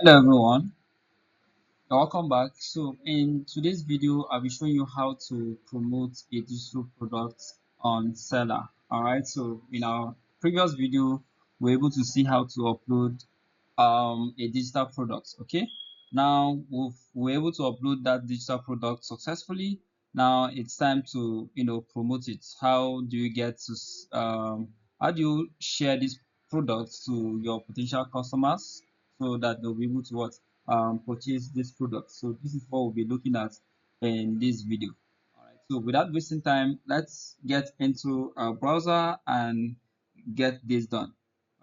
Hello everyone, welcome back. So in today's video, I'll be showing you how to promote a digital product on Seller. All right. So in our previous video, we're able to see how to upload a digital product. Okay. Now we're able to upload that digital product successfully. Now it's time to promote it. How do you get to how do you share this product to your potential customers so that they'll be able to what purchase this product? So this is what we'll be looking at in this video. All right. So without wasting time, let's get into our browser and get this done.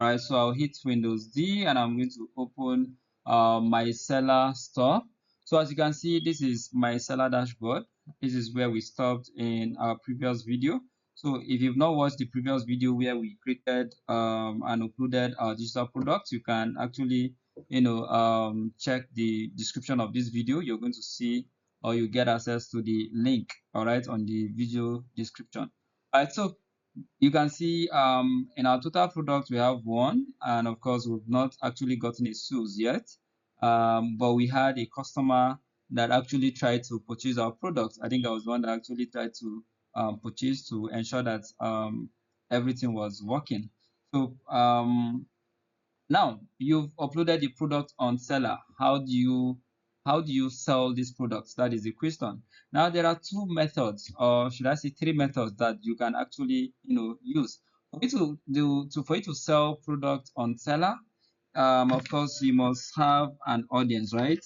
All right, so I'll hit Windows D and I'm going to open my seller store. So as you can see, this is my seller dashboard. This is where we stopped in our previous video. So if you've not watched the previous video where we created and uploaded our digital products, you can actually check the description of this video. You're going to see or you get access to the link, all right, on the video description. All right, so you can see in our total product we have one, and of course we've not actually gotten a sales yet, but we had a customer that actually tried to purchase our product. I think I was one that actually tried to purchase to ensure that everything was working. So now you've uploaded the product on Seller. How do you sell these products? That is the question. Now there are two methods, or should I say three methods that you can actually use. For you to sell products on Seller, of course you must have an audience, right?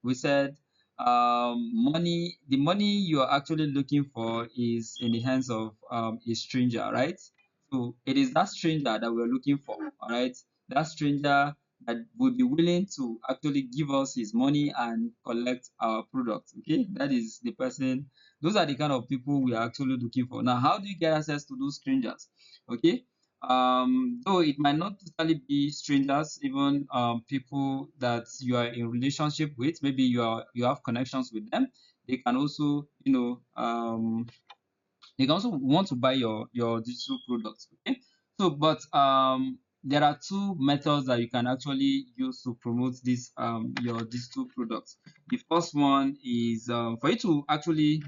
We said the money you are actually looking for is in the hands of a stranger, right? So it is that stranger that we're looking for, all right? That stranger that would be willing to actually give us his money and collect our product. Okay, that is the person. Those are the kind of people we are actually looking for. Now, how do you get access to those strangers? Okay, though it might not totally be strangers, even people that you are in relationship with, maybe you have connections with them. They can also they can also want to buy your digital products. Okay, so but there are two methods that you can actually use to promote this your digital products. The first one is for you to actually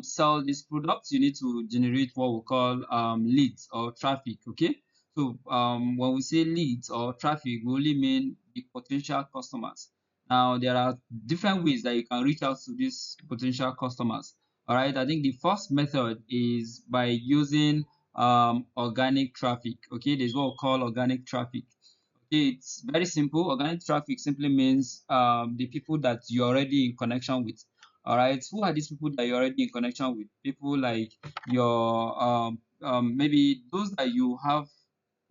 sell these products, you need to generate what we call leads or traffic. Okay, so when we say leads or traffic, we only mean the potential customers. Now there are different ways that you can reach out to these potential customers. All right, I think the first method is by using organic traffic. Okay, there's what we call organic traffic. Okay, it's very simple. Organic traffic simply means the people that you're already in connection with. All right, who are these people that you're already in connection with? People like your maybe those that you have,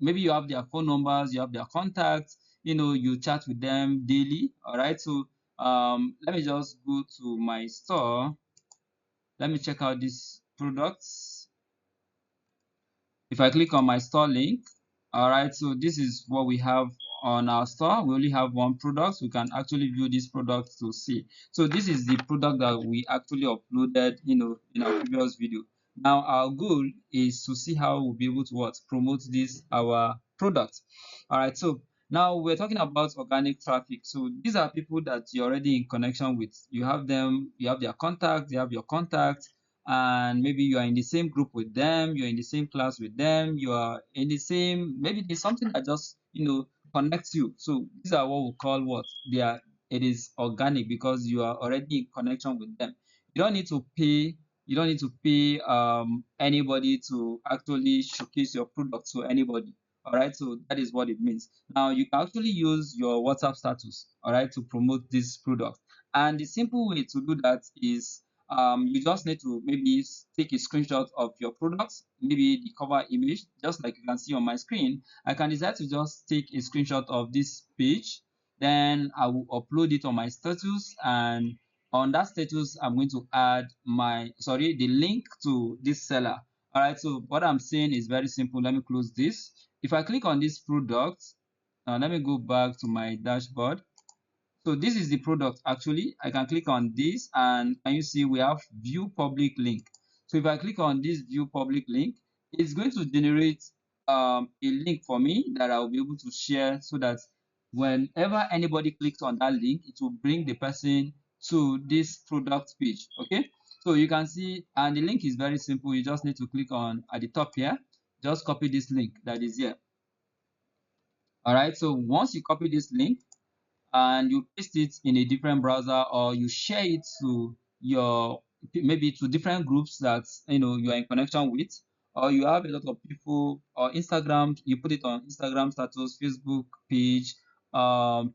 maybe you have their phone numbers, you have their contacts, you chat with them daily. All right, so let me just go to my store. Let me check out these products. If I click on my store link, all right, so this is what we have on our store. We only have one product. We can actually view this product to see. So this is the product that we actually uploaded, in our previous video. Now our goal is to see how we'll be able to promote this our product. All right, so now we're talking about organic traffic. So these are people that you're already in connection with. You have them, you have their contact, they have your contact, and maybe you are in the same group with them, you're in the same class with them, you are in the same, maybe there's something that just connects you. So these are what we call what they are. It is organic because you are already in connection with them. You don't need to pay anybody to actually showcase your product to anybody. All right, so that is what it means. Now you can actually use your WhatsApp status, all right, to promote this product. And the simple way to do that is you just need to maybe take a screenshot of your products, maybe the cover image, just like you can see on my screen. I can decide to just take a screenshot of this page, then I will upload it on my status, and on that status I'm going to add the link to this seller. All right, so what I'm saying is very simple. Let me close this. If I click on this product, let me go back to my dashboard. So this is the product. Actually, I can click on this, and can you see we have view public link. So if I click on this view public link, it's going to generate a link for me that I'll be able to share, so that whenever anybody clicks on that link, it will bring the person to this product page. Okay, so you can see, and the link is very simple. You just need to click on at the top here, just copy this link that is here. All right, so once you copy this link and you paste it in a different browser, or you share it to your, maybe to different groups that you are in connection with, or you have a lot of people, or Instagram, you put it on Instagram status, Facebook page,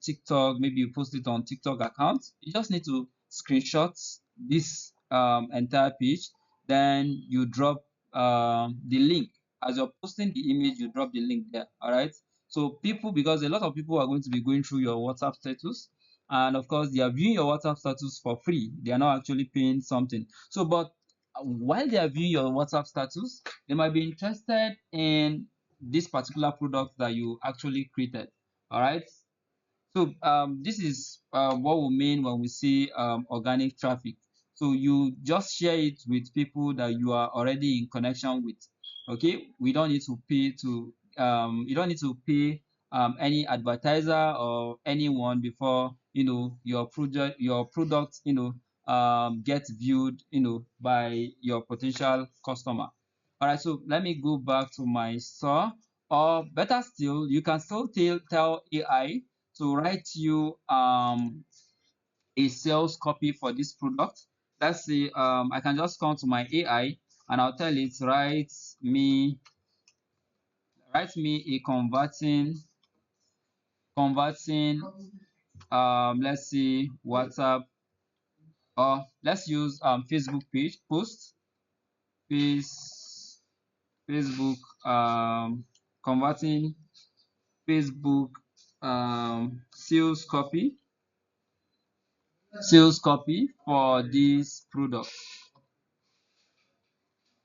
TikTok, maybe you post it on TikTok account. You just need to screenshot this entire page, then you drop the link. As you're posting the image, you drop the link there. All right, so people, because a lot of people are going to be going through your WhatsApp status, and of course they are viewing your WhatsApp status for free. They are not actually paying something. So, but while they are viewing your WhatsApp status, they might be interested in this particular product that you actually created. All right. So this is what we mean when we say organic traffic. So you just share it with people that you are already in connection with. Okay, we don't need to pay to you don't need to pay any advertiser or anyone before your product gets viewed by your potential customer. All right, so let me go back to my store, or better still, you can still tell AI to write you a sales copy for this product. Let's say I can just come to my AI and I'll tell it, write me a converting let's say WhatsApp, or let's use Facebook page post, face Facebook converting Facebook sales copy for this product.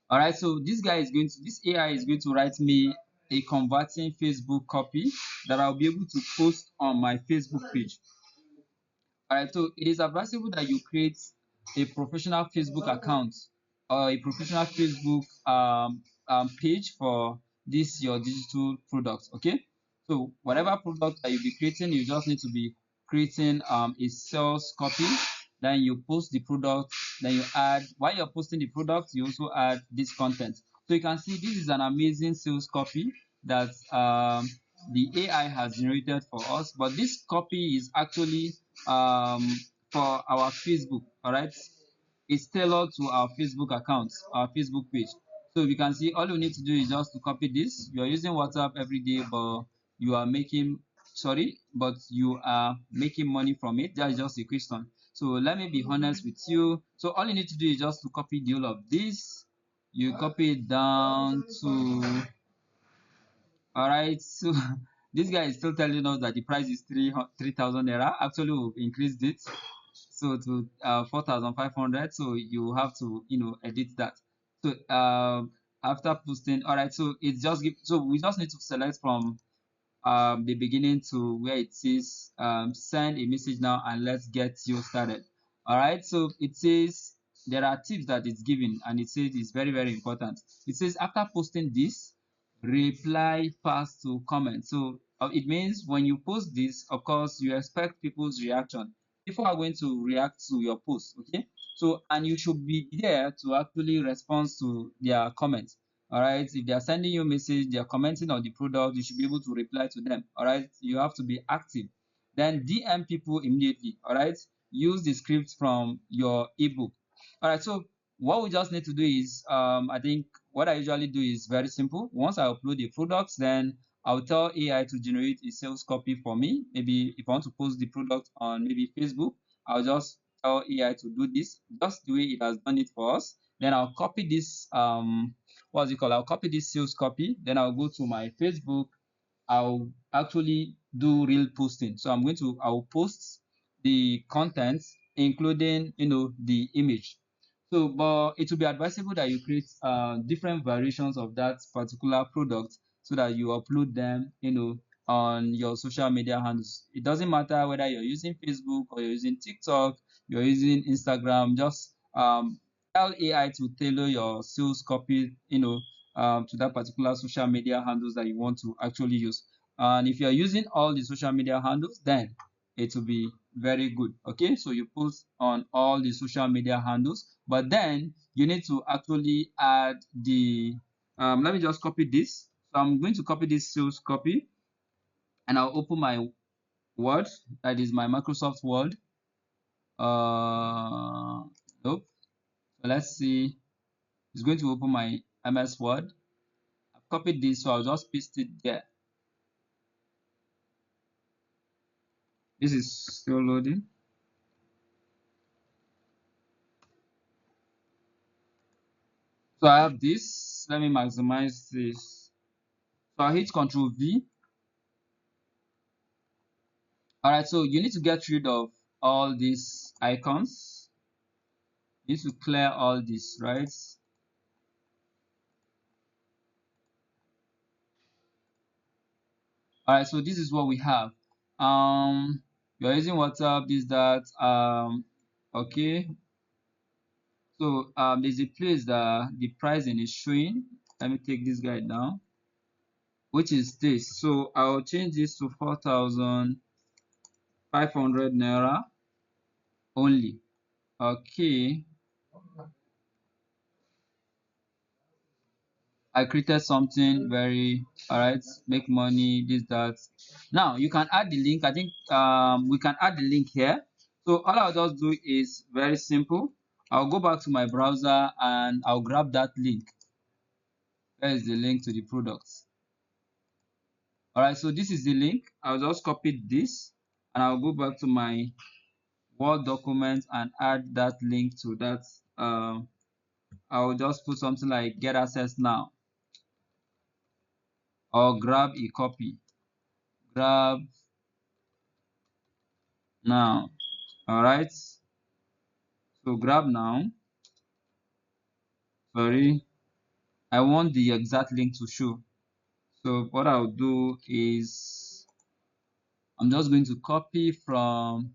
All right, so this AI is going to write me a converting Facebook copy that I'll be able to post on my Facebook page. All right, so it is advisable that you create a professional Facebook account or a professional Facebook page for this your digital product. Okay, so whatever product that you'll be creating, you just need to be creating a sales copy. Then you post the product. Then you add, while you're posting the product, you also add this content. So you can see this is an amazing sales copy that the AI has generated for us. But this copy is actually um, for our Facebook. All right, it's tailored to our Facebook account, our Facebook page. So we can see all you need to do is just to copy this. You are using WhatsApp every day, but you are making but you are making money from it. That is just a question. So let me be honest with you. So all you need to do is just to copy the whole of this. You copy it down to, all right. So this guy is still telling us that the price is 3,000 naira. Actually, we've increased it so to 4,500. So you have to edit that. So after posting, all right. So it's just so we just need to select from the beginning to where it says send a message now and let's get you started. All right, so it says there are tips that it's giving, and it says it's very, very important. It says after posting this, reply fast to comment. So it means when you post this, of course you expect people's reaction. People are going to react to your post. Okay, so and you should be there to actually respond to their comments. All right, if they are sending you a message, they are commenting on the product, you should be able to reply to them. All right, you have to be active. Then DM people immediately. All right, use the script from your ebook. All right, so what we just need to do is I think what I usually do is very simple. Once I upload the products, then I'll tell AI to generate a sales copy for me. Maybe if I want to post the product on maybe Facebook, I'll just tell AI to do this just the way it has done it for us. Then I'll copy this what's it called? I'll copy this sales copy. Then I'll go to my Facebook. I'll actually do real posting. So I'll post the contents, including the image. So, but it will be advisable that you create different variations of that particular product so that you upload them, on your social media handles. It doesn't matter whether you're using Facebook or you're using TikTok, you're using Instagram. Just tell AI to tailor your sales copy, to that particular social media handles that you want to actually use. And if you're using all the social media handles, then it will be very good. Okay, so you post on all the social media handles, but then you need to actually add the let me just copy this. So I'm going to copy this sales copy, and I'll open my Word, that is my Microsoft Word. Nope. So let's see. It's going to open my MS Word. I've copied this, so I'll just paste it there. This is still loading. So I have this. Let me maximize this. So I hit Control V. All right. So you need to get rid of all these icons. You need to clear all this, right? All right. So this is what we have. You're using WhatsApp. This that. Okay. So there's a place that the pricing is showing. Let me take this guy down, which is this. So I'll change this to 4,500 naira only. Okay, I created something very all right. Make money, this that. Now you can add the link. I think we can add the link here. So all I'll just do is very simple. I'll go back to my browser and I'll grab that link. There is the link to the products. All right, so this is the link. I'll just copy this and I'll go back to my Word document and add that link to that. I'll just put something like get access now or grab a copy. Grab now. All right, so grab now. Sorry, I want the exact link to show. So what I'll do is I'm just going to copy from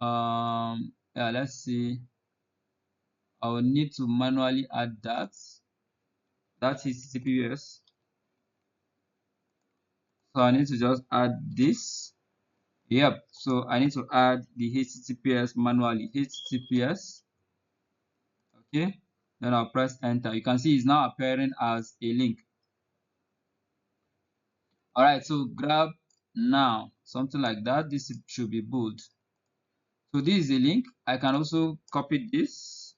yeah, let's see. I will need to manually add that. That is HTTPS. So I need to just add this. Yep. So I need to add the HTTPS manually. HTTPS. Okay. Then I'll press enter. You can see it's now appearing as a link. All right. So grab now. Something like that. This should be bold. So this is a link. I can also copy this.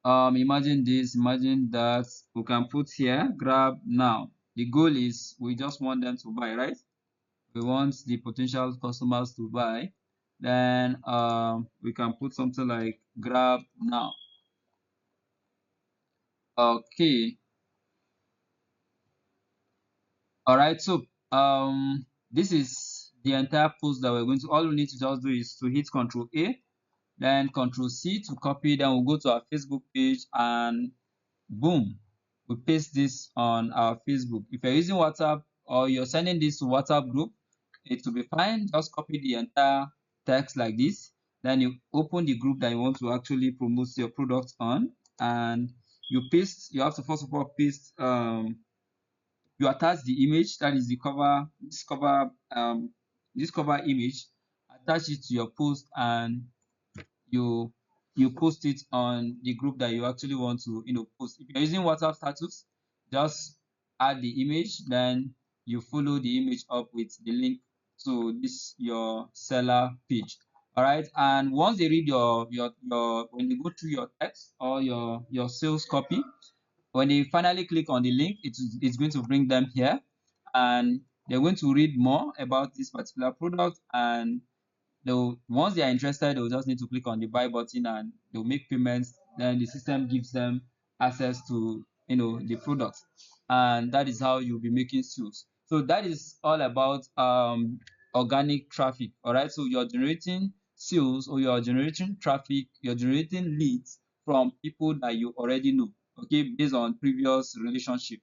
Imagine this. Imagine that. We can put here. Grab now. The goal is we just want them to buy, right? We want the potential customers to buy, then we can put something like grab now. Okay, all right, so this is the entire post that we're going to, all we need to just do is to hit Control A, then Control C to copy, then we'll go to our Facebook page and boom, we paste this on our Facebook. If you're using WhatsApp or you're sending this to WhatsApp group, it will be fine. Just copy the entire text like this. Then you open the group that you want to actually promote your product on, and you paste. You have to first of all paste. You attach the image, that is the cover. This cover image. Attach it to your post, and you you post it on the group that you actually want to post. If you're using WhatsApp status, just add the image, then you follow the image up with the link to this your seller page. All right, and once they read your when they go through your text or your sales copy, when they finally click on the link, it's going to bring them here, and they're going to read more about this particular product, and they'll once they are interested, they'll just need to click on the buy button and they'll make payments. Then the system gives them access to the product, and that is how you'll be making sales. So that is all about organic traffic. All right, so you're generating sales, or you're generating traffic, you're generating leads from people that you already know, okay, based on previous relationship.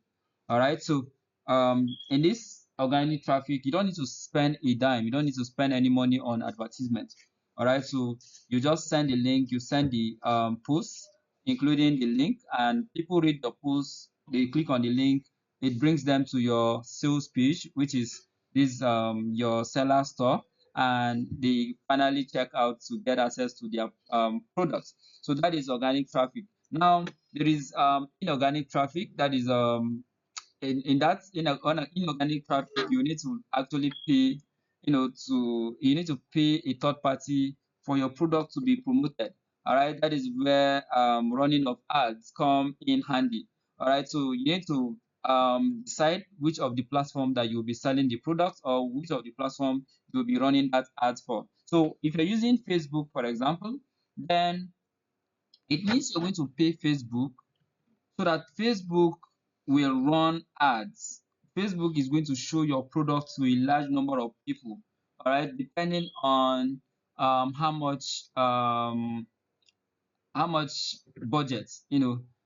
All right, so in this organic traffic, you don't need to spend a dime, you don't need to spend any money on advertisement. All right, so you just send the link, you send the post including the link, and people read the post, they click on the link, it brings them to your sales page, which is this your seller store, and they finally check out to get access to their products. So that is organic traffic. Now there is inorganic traffic. That is in that on an inorganic traffic, you need to actually pay, you need to pay a third party for your product to be promoted. All right, that is where running of ads come in handy. All right, so you need to decide which of the platform that you'll be selling the product, or which of the platform you'll be running that ads for. So if you're using Facebook, for example, then it means you're going to pay Facebook so that Facebook will run ads. Facebook is going to show your product to a large number of people, all right, depending on how much budget,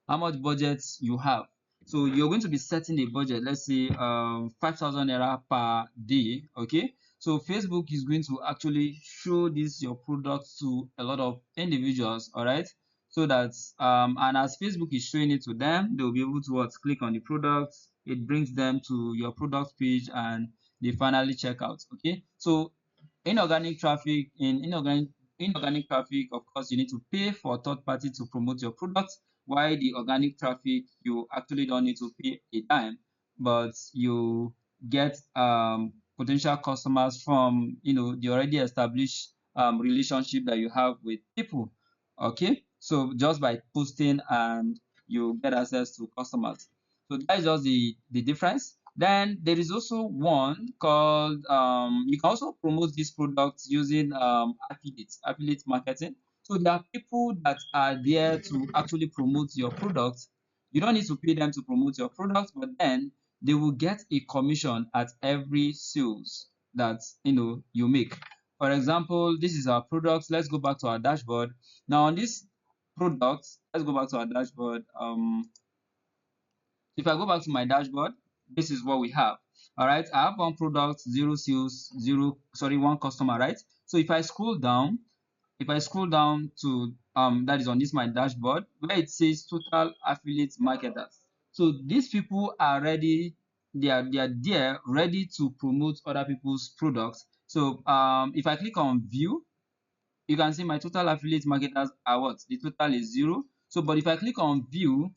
how much budget you have. So you're going to be setting a budget, let's say 5,000 naira per day. Okay, so Facebook is going to actually show this your product to a lot of individuals, all right, so that and as Facebook is showing it to them, they'll be able to what, click on the product. It brings them to your product page, and they finally check out. Okay, so inorganic traffic, of course, you need to pay for third party to promote your product. While the organic traffic, you actually don't need to pay a dime, but you get potential customers from the already established relationship that you have with people. Okay, so just by posting, and you get access to customers. So that is just the difference. Then there is also one called you can also promote these products using affiliate marketing. So there are people that are there to actually promote your products. You don't need to pay them to promote your products, but then they will get a commission at every sales that you make. For example, this is our products. Let's go back to our dashboard. Now on this products, let's go back to our dashboard. If I go back to my dashboard, this is what we have. All right, I have one product, zero sales, one customer, right? So if I scroll down to that is on this my dashboard where it says total affiliate marketers. So these people are ready, they are there ready to promote other people's products. So if I click on view, you can see my total affiliate marketers are what? The total is zero. So, but if I click on view,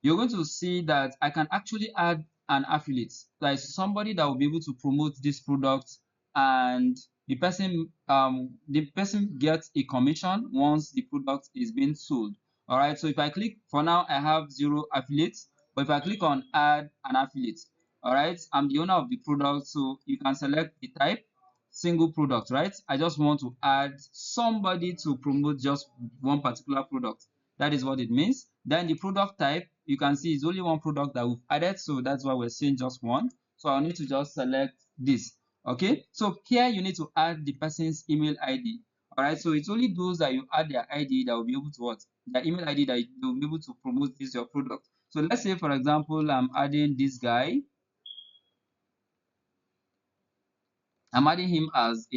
you're going to see that I can actually add an affiliate. Like somebody that will be able to promote this product, and the person gets a commission once the product is being sold. All right. So if I click, for now I have zero affiliates, but if I click on add an affiliate, all right, I'm the owner of the product, so you can select the type, single product, right? I just want to add somebody to promote just one particular product. That is what it means. Then the product type, you can see it's only one product that we've added, so that's why we're seeing just one. So I'll need to just select this. Okay, so here you need to add the person's email ID. All right, so it's only those that you add their ID that will be able to what? Their email ID that you'll be able to promote this your product. So let's say, for example, I'm adding this guy. I'm adding him as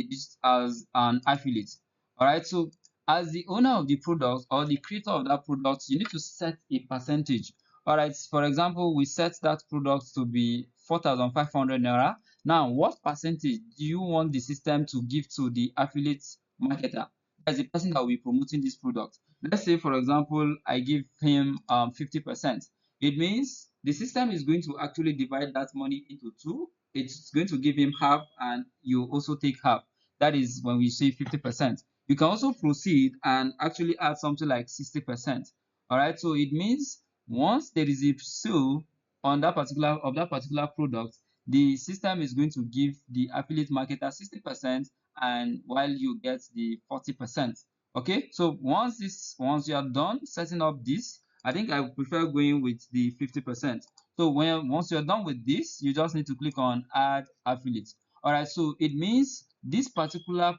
an affiliate. All right. So as the owner of the product or the creator of that product, you need to set a percentage. All right. For example, we set that product to be 4,500 naira. Now, what percentage do you want the system to give to the affiliate marketer? That's the person that will be promoting this product. Let's say, for example, I give him 50%. It means the system is going to actually divide that money into two. It's going to give him half, and you also take half. That is when we say 50%. You can also proceed and actually add something like 60%. All right, so it means once there is a sale on that particular product, the system is going to give the affiliate marketer 60%, and while you get the 40%. Okay, so once you are done setting up this, I think I would prefer going with the 50%. So once you're done with this, you just need to click on add affiliate. All right, so it means this particular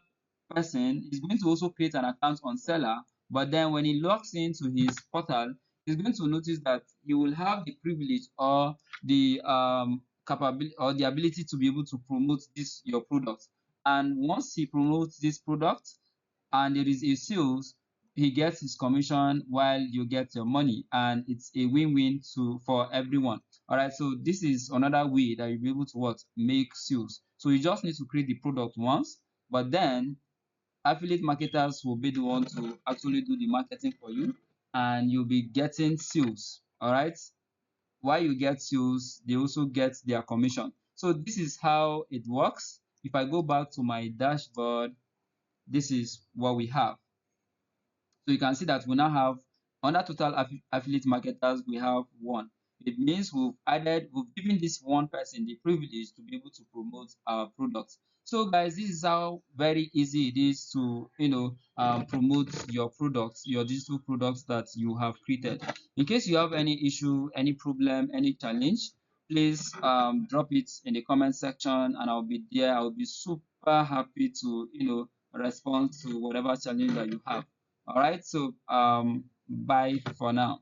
person is going to also create an account on Seller, but then when he logs into his portal, he's going to notice that he will have the privilege or the capability or the ability to be able to promote this your product. And once he promotes this product and there is a sales, he gets his commission while you get your money, and it's a win-win to for everyone. All right, so this is another way that you'll be able to what make sales. So you just need to create the product once, but then affiliate marketers will be the one to actually do the marketing for you, and you'll be getting sales. All right, while you get sales, they also get their commission. So this is how it works. If I go back to my dashboard, this is what we have. So you can see that we now have under total affiliate marketers, we have one. It means we've given this one person the privilege to be able to promote our products. So guys, this is how very easy it is to promote your products, your digital products that you have created. In case you have any issue, any problem, any challenge, please drop it in the comment section, and I'll be there. I'll be super happy to respond to whatever challenge that you have. All right, so bye for now.